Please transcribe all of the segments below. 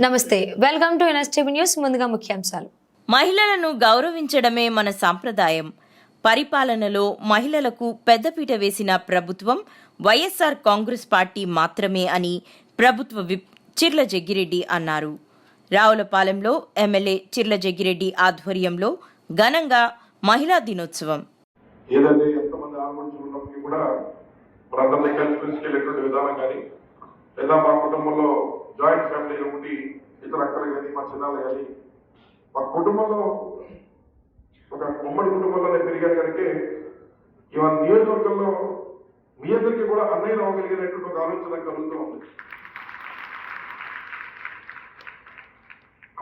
నమస్తే, welcome to NSTV news. ముందుగా ముఖ్యాంశాలు. మహిళలను గౌరవించడమే మన సంప్రదాయం. పరిపాలనలో మహిళలకు పెద్దపీట వేసిన ప్రభుత్వం వైఎస్ఆర్ కాంగ్రెస్ పార్టీ మాత్రమే అని ప్రభుత్వ విప్ చిర్ల జగ్గిరెడ్డి అన్నారు. రావులపాలెంలో ఎమ్మెల్యే చిర్ల జగ్గిరెడ్డి ఆధ్వర్యంలో ఘనంగా మహిళా దినోత్సవం. ఏదంటే ఎంతమంది ఆలోచించుకున్నప్పటికీ కూడా మనందరినీ కలిసి తీసుకెళ్లేటువంటి విధానం కానీ, లేదా మా కుటుంబంలో జాయింట్ ఫ్యామిలీలో ఉండి ఇతర అక్కలు కానీ, మా చిన్నాలు కానీ, మా కుటుంబంలో ఒక ఉమ్మడి కుటుంబంలోనే పెరిగారు కనుక ఇవాళ నియోజకవర్గంలో మీ అందరికీ కూడా అన్నయ్య అవ్వగలిగినటువంటి ఒక ఆలోచన కలుగుతూ ఉంది.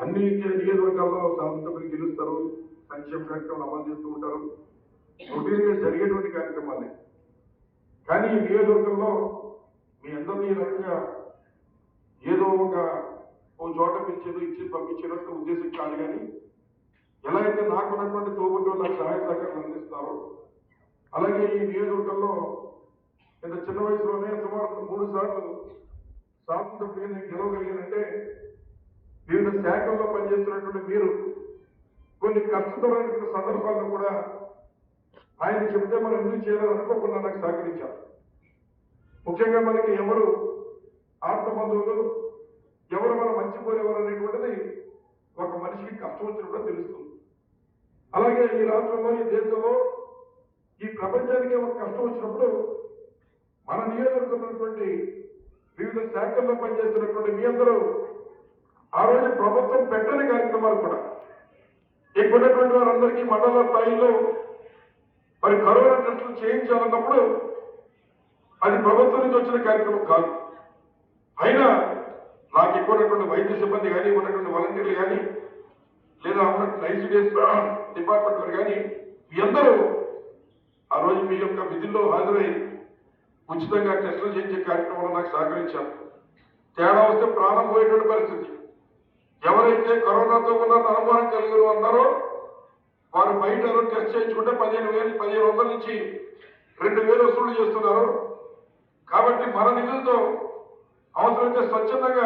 అన్ని నియోజకవర్గాల్లో శాసనసభ్యులు గెలుస్తారు, సంక్షేమ కార్యక్రమాలు అమలు చేస్తూ ఉంటారు, రొటీన్గా జరిగేటువంటి కార్యక్రమాలే. కానీ ఈ నియోజకవర్గంలో మీ అందరినీ ఈ రకంగా ఏదో ఒక చోట పిలిచేదో ఇచ్చి పంపించేటట్టు ఉద్దేశం కాదు. కానీ ఎలా అయితే నాకున్నటువంటి తోబుట్టు నాకు సహాయ సహకారాలు అందిస్తారో, అలాగే ఈ నియోజకవర్గంలో ఇంత చిన్న వయసులోనే సుమారు 3 సార్లు శాసనసభ్యులు నేను గెలవగలిగానంటే వివిధ శాఖల్లో పనిచేస్తున్నటువంటి మీరు కొన్ని కష్టతరమైనటువంటి సందర్భాల్లో కూడా ఆయన చెప్తే మనం ఎందుకు చేయాలని అనుకోకుండా నాకు సహకరించారు. ముఖ్యంగా మనకి ఎవరు ఆత్మబంధువులు, ఎవరు మనం మంచిపోయేవారు అనేటువంటిది ఒక మనిషికి కష్టం వచ్చినప్పుడు తెలుస్తుంది. అలాగే ఈ రాష్ట్రంలో, ఈ దేశంలో, ఈ ప్రపంచానికి ఒక కష్టం వచ్చినప్పుడు మన నియోజకవర్గంలోటువంటి వివిధ శాఖల్లో పనిచేస్తున్నటువంటి మీ అందరూ ఆ రోజు ప్రభుత్వం పెట్టని కార్యక్రమాలు కూడా ఎక్కున్నటువంటి వారందరికీ మండల స్థాయిలో మరి కరోనా టెస్టులు చేయించాలన్నప్పుడు అది ప్రభుత్వం నుంచి వచ్చిన కార్యక్రమం కాదు. అయినా నాకు ఎక్కువటువంటి వైద్య సిబ్బంది కానీ, ఉన్నటువంటి వాలంటీర్లు కానీ, లేదా ఉన్నటువంటి ఐసీడీఎస్ డిపార్ట్మెంట్ వారు కానీ, మీ అందరూ ఆ రోజు మీ యొక్క విధుల్లో హాజరై ఉచితంగా టెస్టులు చేయించే కార్యక్రమంలో నాకు సహకరించారు. తేడా వస్తే ప్రాణం పోయేటువంటి పరిస్థితి. ఎవరైతే కరోనాతో ఉన్న అనుమానం కలిగి ఉన్నారో వారు బయట టెస్ట్ చేయించుకుంటే 1500 నుంచి 2000 వసూలు చేస్తున్నారు. కాబట్టి మన నిధులతో అవసరమైతే స్వచ్ఛందంగా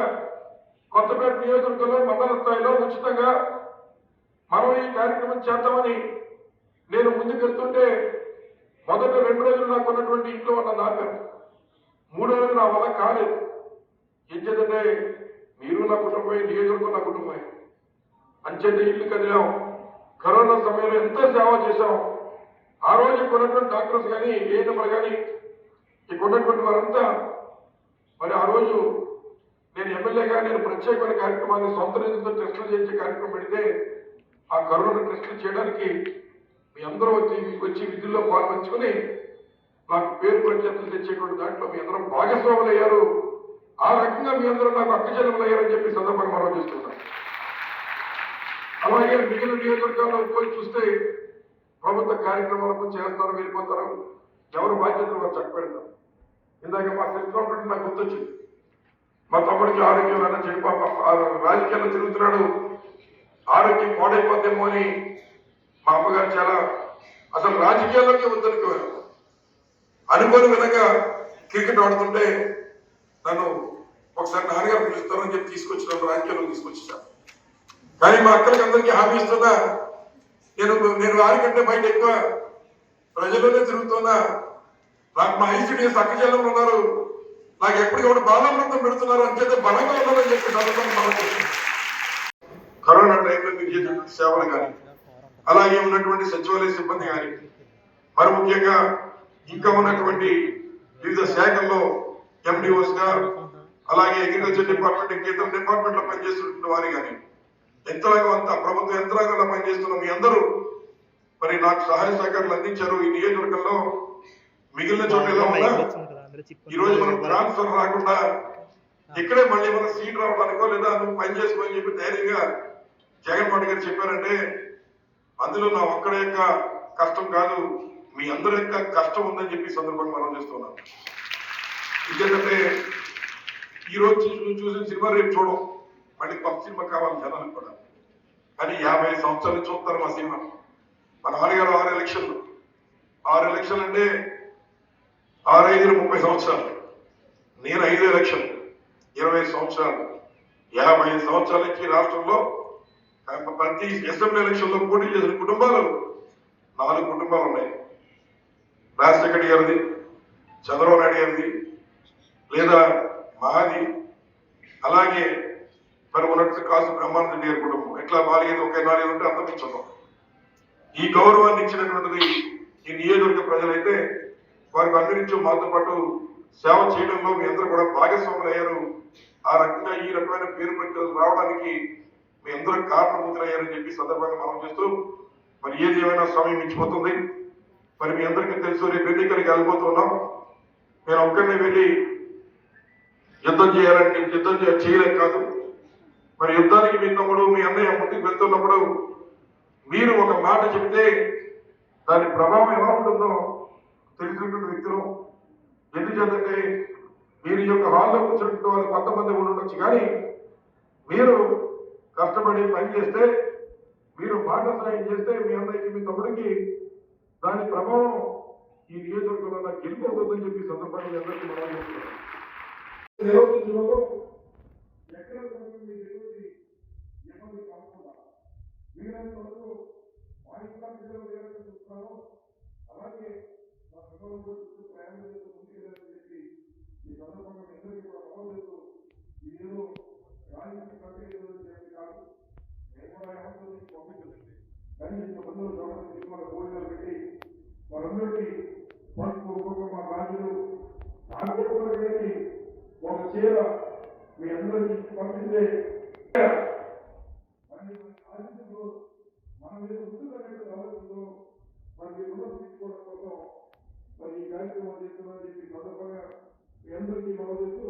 కొత్తపేట నియోజకవర్గంలో మండల స్థాయిలో ఉచితంగా మనం ఈ కార్యక్రమం చేద్దామని నేను ముందుకెళ్తుంటే మొదట 2 రోజులు నాకు ఉన్నటువంటి ఇంట్లో నన్ను ఆపారు. 3వ రోజు నా వల్ల కాలేదు. ఏం చేద్దంటే మీరు నా కుటుంబమే, నియోజకవర్గం నా కుటుంబమే అంచేత ఇల్లు కదిలాం. కరోనా సమయంలో ఎంతో సేవ చేశాం. ఆ రోజు కొన్నటువంటి డాక్టర్స్ కానీ, ఏఎన్ఎంలు కానీ, ఇక్కడ ఉన్నటువంటి వారంతా మరి ఆ రోజు నేను ఎమ్మెల్యేగా నేను ప్రత్యేకమైన కార్యక్రమాన్ని సొంత నిధులతో టెస్టులు చేయించే కార్యక్రమం పెడితే ఆ కరోనా టెస్టులు చేయడానికి మీ అందరూ వచ్చి విధుల్లో పాల్పంచుకొని నాకు పేరు ప్రఖ్యాతులు తెచ్చేటువంటి దాంట్లో మీ అందరూ భాగస్వాములు అయ్యారు. ఆ రకంగా మీ అందరూ నాకు అక్కచెల్లెములు అయ్యారని చెప్పి సందర్భంగా మనం చేస్తున్నాం. అలాగే మిగిలిన నియోజకవర్గాల్లో పోయి చూస్తే ప్రభుత్వ కార్యక్రమాలకు చేస్తారు, వెళ్ళిపోతారు, ఎవరు బాధ్యతలు వారు చక్కబెడతారు. ఇందాక మా సిస్టర్ ఉంటుంటే నాకు గుర్తొచ్చింది. మా తమ్ముడికి ఆరోగ్యం అన్న చెప్పి రాజకీయాల్లో తిరుగుతున్నాడు, ఆరోగ్యం పాడైపోతేమో అని మా అమ్మగారు చాలా అసలు రాజకీయాల్లోకి వద్దనుకోవాలి. అనుకోని విధంగా క్రికెట్ ఆడుతుంటే నన్ను ఒకసారి నాన్నగారు పిలుస్తారని చెప్పి తీసుకొచ్చినాను, రాజకీయాల్లో తీసుకొచ్చాను. కానీ మా అక్కలకి అందరికీ హామీ ఇస్తున్నా, నేను వారికంటే బయట ఎక్కువ ప్రజల్లోనే తిరుగుతున్నా. నాకు మా ఐసీడీఎస్ అక్కచెల్లెములు ఉన్నారు, నాకు ఎప్పటికప్పుడు బాలామృతం పెడుతున్నారు, అంచేతే బలంగా ఉన్నారని చెప్పి కరోనా టైంలో మీరు చేసినటువంటి సేవలు కానీ, అలాగే ఉన్నటువంటి సచివాలయ సిబ్బంది కానీ, మరి ముఖ్యంగా ఇంకా ఉన్నటువంటి వివిధ శాఖల్లో ఎండిఓస్ గా, అలాగే అగ్రికల్చర్ డిపార్ట్మెంట్, ఇంకేతర డిపార్ట్మెంట్ లో పనిచేస్తున్నటువంటి వారు కానీ, యంత్రాంగం అంతా ప్రభుత్వ యంత్రాంగంలో పనిచేస్తున్న మీ అందరూ మరి నాకు సహాయ సహకారాలు అందించారు. ఈ నియోజకవర్గంలో మిగిలిన చోట ఎలా ఉన్నా ఈ రోజు మనం ట్రాన్స్ఫర్ రాకుండా ఇక్కడే మళ్ళీ మన సీట్ రావడానికో లేదా నువ్వు పని చేసుకోని చెప్పి ధైర్యంగా జగన్మోహన్ గారు చెప్పారంటే అందులో నా ఒక్కడి యొక్క కష్టం కాదు, మీ అందరి యొక్క కష్టం ఉందని చెప్పి సందర్భంగా మనం చేస్తున్నాం. ఎందుకంటే ఈ రోజు చూసిన సినిమా రేపు చూడం, మళ్ళీ కొత్త సినిమా కావాలి జనాలకు కూడా. కానీ 50 సంవత్సరాలు చూస్తారు మా సినిమా. మన నాన్నగారు 6 ఎలక్షన్లు అంటే 6 5 30 సంవత్సరాలు, నేను 5 ఎలక్షన్లు 20 సంవత్సరాలు. 55 సంవత్సరాల నుంచి రాష్ట్రంలో ప్రతి అసెంబ్లీ ఎలక్షన్ లో పోటీ చేసిన కుటుంబాలు 4 కుటుంబాలు ఉన్నాయి. రాజశేఖర్ గారిది, చంద్రబాబు నాయుడు గారిది, లేదా మాది, అలాగే మరి ఉన్నట్టు కాసు బ్రహ్మానంద గారి కుటుంబం. ఇట్లా 4 ఒకే 4 ఉంటే అంతమించున్నాం. ఈ గౌరవాన్ని ఇచ్చినటువంటిది ఈ నియోజకవర్గ ప్రజలైతే వారికి అందరించు మాతో పాటు సేవ చేయడంలో మీ అందరూ కూడా భాగస్వాములు అయ్యారు. ఆ రకంగా ఈ రకమైన పేరు ప్రఖ్యాతులు రావడానికి మీ అందరూ కారణభూతులయ్యారని చెప్పి సందర్భంగా మనం చేస్తూ, మరి ఏది ఏమైనా సమయం మించిపోతుంది. మరి మీ అందరికీ తెలుసు, రేపు ఎన్నికలకి వెళ్ళిపోతున్నాం. నేను ఒక్కడిని వెళ్ళి యుద్ధం చేయాలంటే యుద్ధం చేయలేక కాదు. మరి యుద్ధానికి మీ తమ్ముడు మీ అన్నయ్య ముందుకు వెళ్తున్నప్పుడు మీరు ఒక మాట చెబితే దాని ప్రభావం ఎలా ఉంటుందో తెలిసినటువంటి వ్యక్తులు. ఎందుకంటే మీరు ఈ యొక్క హాల్లో కూర్చున్నట్టు వాళ్ళు కొంతమంది ఉండొచ్చు, కానీ మీరు కష్టపడి పని చేస్తే, మీరు మాట సాయం చేస్తే మీ అన్నయ్యకి మీ తమ్ముడికి దాని ప్రభావం ఈ నియోజకవర్గంలో నాకు గెలిపోతుందని చెప్పి సందర్భాన్ని అందరికీ మనం చేస్తున్నాం. నిర్వహించడంలో ఎక్కడ ఇబ్బంది కాకుండా వీలైనంత వరకు మా ఇంట్లో పిల్లలు ఏదైతే చూస్తున్నారో అలాగే మా పిల్లలు చుట్టూ ప్రయాణం చేస్తూ ముందుకెళ్ళాలని చెప్పి ఈ సందర్భంగా మీ అందరికీ కూడా నమోదు చేస్తూ, ఇదేదో రాజకీయ ప్రక్రియ కాదు. నేను కూడా ఏమంటుంది పంపించండి, కానీ ఇంతమందిలో గవర్నమెంట్ వాళ్ళ భోజనాలు పెట్టి వారందరికీ పసుపు కుటుంబ రాజులు నాకు కూడా వెళ్ళి ఒక చీర మీ అందరికీ పంపిస్తే మన మీద ముందుకు ఆలోచనలో మనకి రుణం తీసుకోవడం కోసం మరి ఈ కార్యక్రమం చేస్తున్నారని చెప్పి సందర్భంగా మీ అందరికీ మనం చేస్తూ